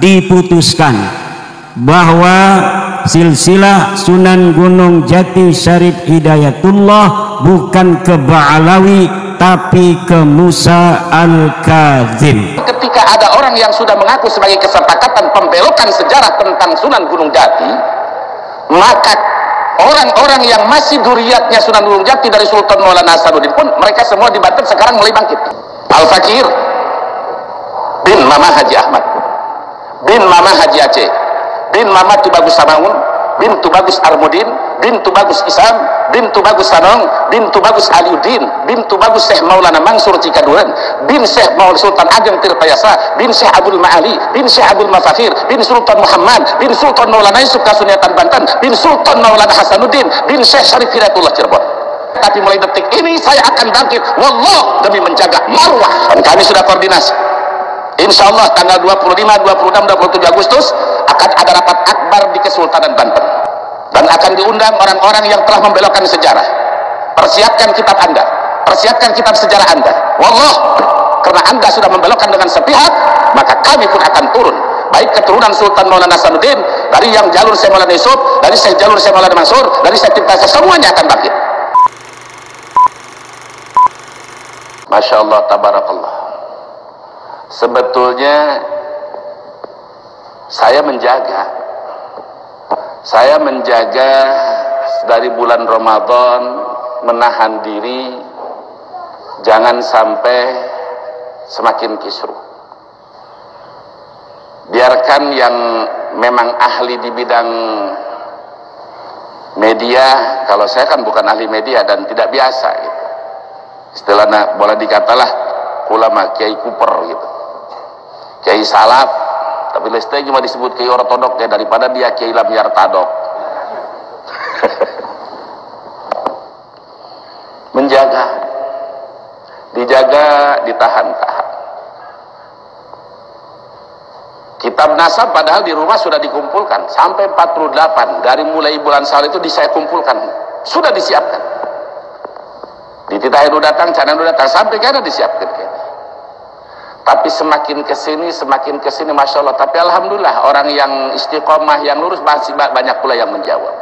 diputuskan bahwa silsilah Sunan Gunung Jati Syarif Hidayatullah bukan ke Ba'alawi tapi ke Musa Al-Kadzim. Ketika ada orang yang sudah mengaku sebagai kesepakatan pembelokan sejarah tentang Sunan Gunung Jati, maka orang-orang yang masih duriatnya Sunan Gunung Jati dari Sultan Maulana Hasanuddin pun mereka semua di Banten sekarang mulai bangkit. Al-Fakir bin Mama Haji Ahmad bin Mama Haji Aceh bin Mama Tubagus Samaun bin Tubagus Armudin bin Tubagus Isam bin Tubagus Sanong bin Tubagus Aliuddin bin Tubagus Syekh Maulana Mansur Cikaduren bin Syekh Maulana Sultan Ageng Tirtayasa bin Syekh Abdul Ma'ali bin Syekh Abdul Mafakir bin Sultan Muhammad bin Sultan Maulana Yusuf Kasuniatan Banten bin Sultan Maulana Hasanuddin bin Syekh Syarif Hidayatullah Cirebon. Tapi mulai detik ini saya akan bangkit, wallah, demi menjaga marwah. Dan kami sudah koordinasi. Insya Allah tanggal 25, 26, 27 Agustus akan ada rapat akbar di Kesultanan Banten dan akan diundang orang-orang yang telah membelokkan sejarah. Persiapkan kitab Anda, persiapkan kitab sejarah Anda. Wallah, karena Anda sudah membelokkan dengan sepihak, maka kami pun akan turun, baik keturunan Sultan Maulana Hasanuddin, dari yang jalur Syekh Maulana Yusuf, dari Syekh jalur Syekh Maulana Mansur, dari Syekh Tirtayasa, semuanya akan bangkit. Masya Allah, tabarakallah. Sebetulnya saya menjaga dari bulan Ramadan, menahan diri jangan sampai semakin kisruh. Biarkan yang memang ahli di bidang media, kalau saya kan bukan ahli media dan tidak biasa gitu. Istilahnya boleh dikatalah ulama kiai kuper gitu, kiai salaf, tapi listnya cuma disebut kiai ortodok ya, daripada dia kiai lam yartadok. Menjaga, dijaga, ditahan-tahan. Kitab nasab padahal di rumah sudah dikumpulkan sampai 48, dari mulai bulan Syawal itu saya kumpulkan, sudah disiapkan. Di Titahiru datang, Cananu datang, sampai karena disiapkan kayaknya. Tapi semakin kesini, Masya Allah. Tapi Alhamdulillah, orang yang istiqomah, yang lurus, masih banyak pula yang menjawab.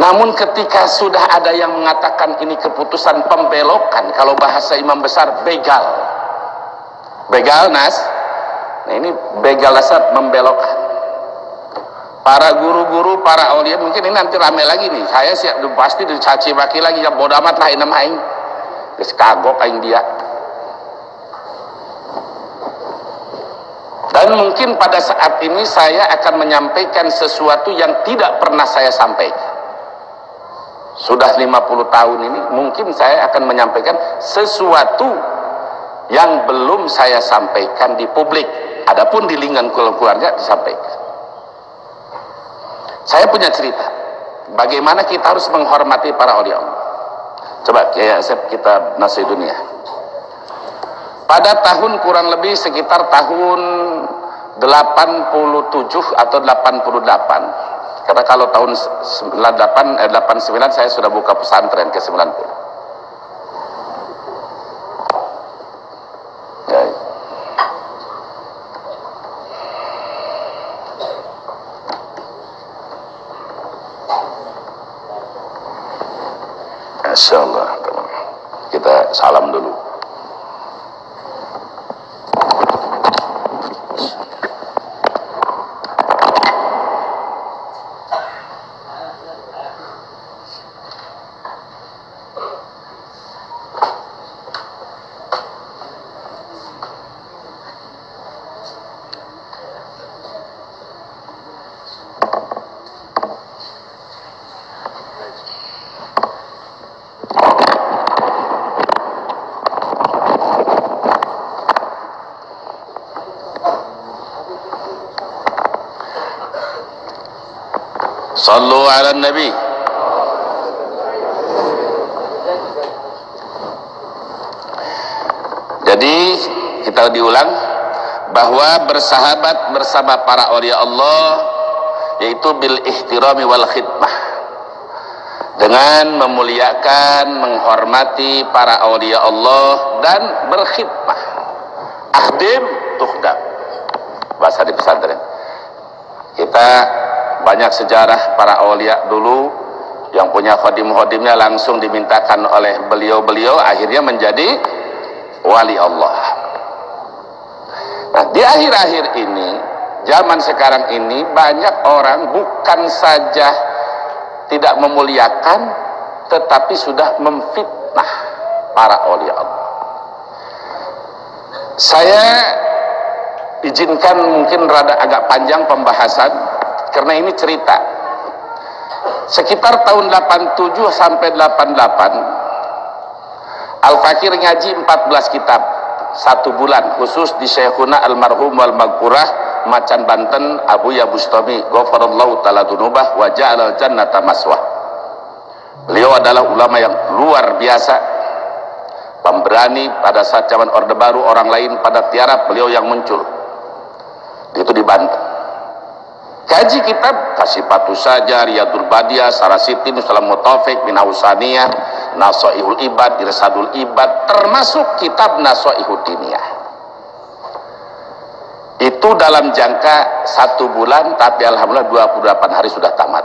Namun ketika sudah ada yang mengatakan ini keputusan pembelokan, kalau bahasa imam besar, begal. Begal, Nas. Nah ini begal dasar membelokkan. Para guru-guru, para aulia, mungkin ini nanti rame lagi nih. Saya siap pasti dicaci maki lagi, ya bodo amat lah inem aing. Geus kagok aing dia. Dan mungkin pada saat ini saya akan menyampaikan sesuatu yang tidak pernah saya sampaikan. Sudah 50 tahun ini, mungkin saya akan menyampaikan sesuatu yang belum saya sampaikan di publik. Adapun di lingkungan keluarga disampaikan. Saya punya cerita bagaimana kita harus menghormati para aulia Allah. Coba kayak kitab Nasih Dunia. Pada tahun kurang lebih sekitar tahun 87 atau 88. Karena kalau tahun 89 saya sudah buka pesantren ke 90. Masya Allah, kita salam dulu. Sallu ala Nabi. Jadi kita diulang bahwa bersahabat bersama para aulia Allah yaitu bil ihtirami wal khidmah, dengan memuliakan, menghormati para aulia Allah dan berkhidmah, ahdim tuhdam, bahasa di pesantren kita. Banyak sejarah para awliya dulu yang punya khodim-khodimnya langsung dimintakan oleh beliau-beliau, akhirnya menjadi wali Allah. Nah, di akhir-akhir ini, zaman sekarang ini, banyak orang bukan saja tidak memuliakan, tetapi sudah memfitnah para awliya Allah. Saya izinkan mungkin rada agak panjang pembahasan, karena ini cerita. Sekitar tahun 87 sampai 88, Al-Fakir ngaji 14 kitab 1 bulan, khusus di Syekhuna almarhum wal maghfurah Macan Banten Abuya Bustami ghafarallahu ta'ala dunubah wa ja'alal jannata maswah. Beliau adalah ulama yang luar biasa, pemberani pada saat zaman Orde Baru, orang lain pada tiarap, beliau yang muncul. Itu di Banten. Kaji kitab Kasifatus Saja, Riyadul Badiah, Sarasiti, Nusalam Mutafiq, Minausaniyah, Nasoihul Ibad, Irsadul Ibad, termasuk kitab Nasoihul Diniyah. Itu dalam jangka 1 bulan, tapi alhamdulillah 28 hari sudah tamat.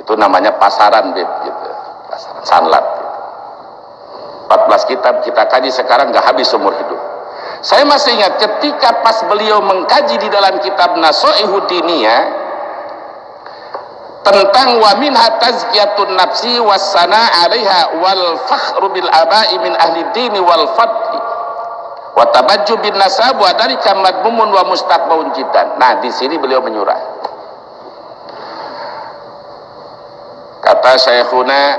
Itu namanya pasaran, gitu. Pasaran sanlat. Gitu. 14 kitab kita kaji sekarang nggak habis seumur hidup. Saya masih ingat ketika pas beliau mengkaji di dalam kitab Nasoihud Diniyah tentang wa minha tazkiyatun nafsi wassana 'alaiha wal fakhru bil aba'i min ahli dini wal fadli wa tabajju bin nasab wa dalika madmumun wa mustaqbaun jiddan. Nah, di sini beliau menyurah. Kata Syekhuna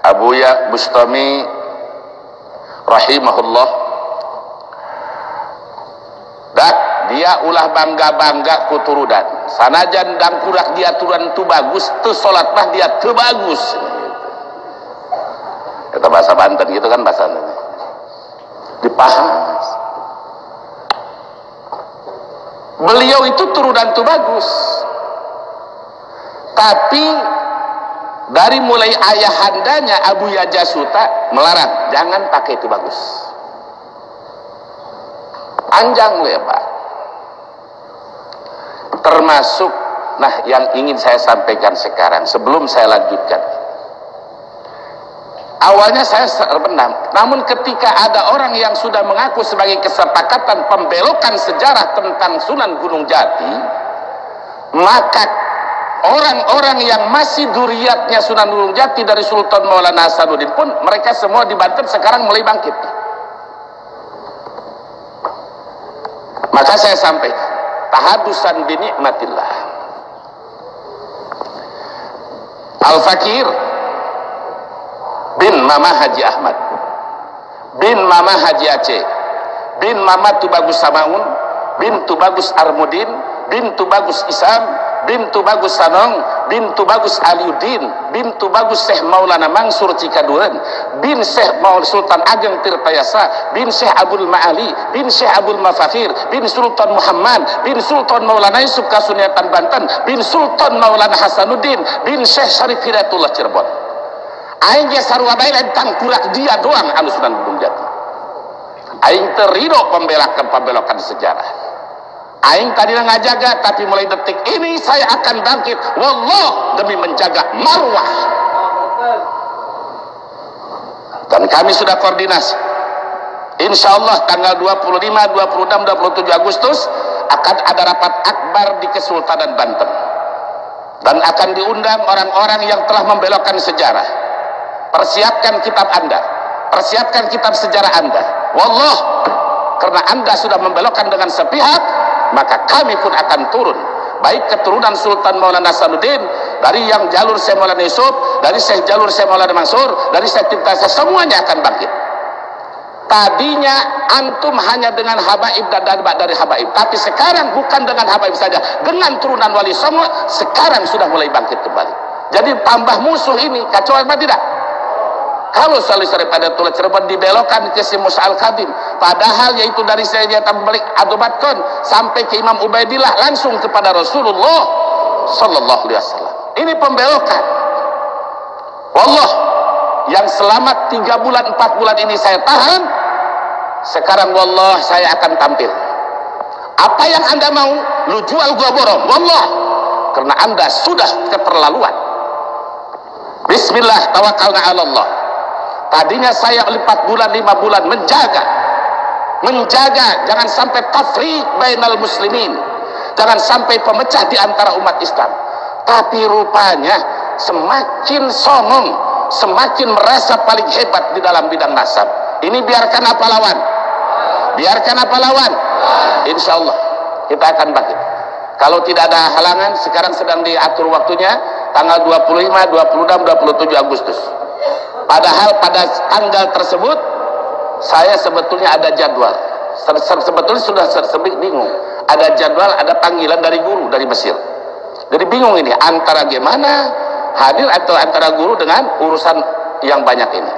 Abuya Bustami rahimahullah, dia ulah bangga-bangga kuturudan sanajan dangkurak dia turunan tu bagus, tu sholat mah dia tu bagus, kata bahasa Banten gitu kan, bahasa dipahas. Beliau itu turunan tu bagus, tapi dari mulai ayahandanya Abu Yajasuta melarang jangan pakai itu bagus, panjang ya Pak. Termasuk, nah yang ingin saya sampaikan sekarang sebelum saya lanjutkan. Awalnya saya terpendam, namun ketika ada orang yang sudah mengaku sebagai kesepakatan pembelokan sejarah tentang Sunan Gunung Jati, maka orang-orang yang masih duriyatnya Sunan Gunung Jati dari Sultan Maulana Hasanuddin pun mereka semua di Banten sekarang mulai bangkit. Maka saya sampaikan tahadusan bi nikmatillah. Al-Fakir bin Mama Haji Ahmad bin Mama Haji Aceh bin Mama Tubagus Samaun bin Tubagus Armudin bin Tubagus Isam bin Tubagus Sanong bin Tubagus Aliuddin bin Tubagus Syekh Maulana Mansur Cikaduren bin Syekh Maulana Sultan Ageng Tirtayasa bin Syekh Abdul Ma'ali bin Syekh Abdul Mafakir bin Sultan Muhammad bin Sultan Maulana Yusuf Kasuniatan Banten bin Sultan Maulana Hasanuddin bin Syekh Syarif Hidayatullah Cirebon. Aing ge sarua bae lain tangkurak dia doang anu Sunan Gunung Jati. Aing terido pembelokan sejarah. Aing tadi ngajaga, tapi mulai detik ini saya akan bangkit, wallah, demi menjaga marwah. Dan kami sudah koordinasi. Insya Allah tanggal 25, 26, 27 Agustus akan ada rapat akbar di Kesultanan Banten. Dan akan diundang orang-orang yang telah membelokkan sejarah. Persiapkan kitab Anda, persiapkan kitab sejarah Anda. Wallah, karena Anda sudah membelokkan dengan sepihak, maka kami pun akan turun, baik keturunan Sultan Maulana Hasanuddin, dari yang jalur Syekh Maulana Yusuf, dari Syekh jalur Syekh Maulana Mansur, dari Syekh Tirtayasa, semuanya akan bangkit. Tadinya antum hanya dengan habaib dan dadbak dari habaib, tapi sekarang bukan dengan habaib saja, dengan turunan Wali Songo sekarang sudah mulai bangkit kembali. Jadi tambah musuh ini kacau apa tidak? Kalau Salih Syarif Hidayatullah Cirebon dibelokkan ke si Musa Al-Khadim, padahal yaitu dari Sayyidina Balik Adubatkon sampai ke Imam Ubaidillah langsung kepada Rasulullah Sallallahu Alaihi Wasallam. Ini pembelokan. Wallah, yang selama 3 bulan 4 bulan ini saya tahan, sekarang wallah saya akan tampil. Apa yang anda mau, lu jual gua borong, wallah, karena anda sudah keterlaluan. Bismillah, tawakalna ala Allah. Tadinya saya 4 bulan 5 bulan menjaga jangan sampai tafriq bainal muslimin, jangan sampai pemecah di antara umat Islam. Tapi rupanya semakin songong, semakin merasa paling hebat di dalam bidang nasab. Ini biarkan apa lawan? Biarkan apa lawan? Insya Allah kita akan bangkit. Kalau tidak ada halangan, sekarang sedang diatur waktunya tanggal 25, 26, 27 Agustus. Padahal pada tanggal tersebut saya sebetulnya ada jadwal. Sebetulnya sudah bingung. Ada jadwal, ada panggilan dari guru dari Mesir. Jadi bingung ini antara gimana hadir atau antara guru dengan urusan yang banyak ini.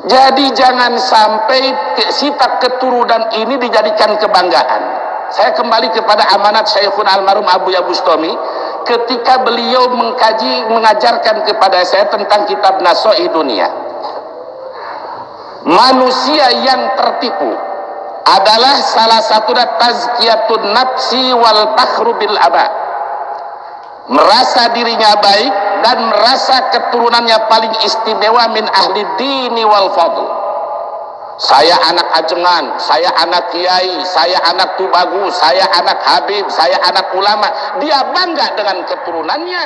Jadi jangan sampai sifat keturunan ini dijadikan kebanggaan. Saya kembali kepada amanat Syekhun almarhum Abu Bustami ketika beliau mengajarkan kepada saya tentang kitab Nasoih Dunia. Manusia yang tertipu adalah salah satu tazkiyatun nafsi wal fakhru bil aba. Merasa dirinya baik dan merasa keturunannya paling istimewa min ahli dini wal fadl. Saya anak ajengan, saya anak kiai, saya anak tubagus, saya anak habib, saya anak ulama. Dia bangga dengan keturunannya.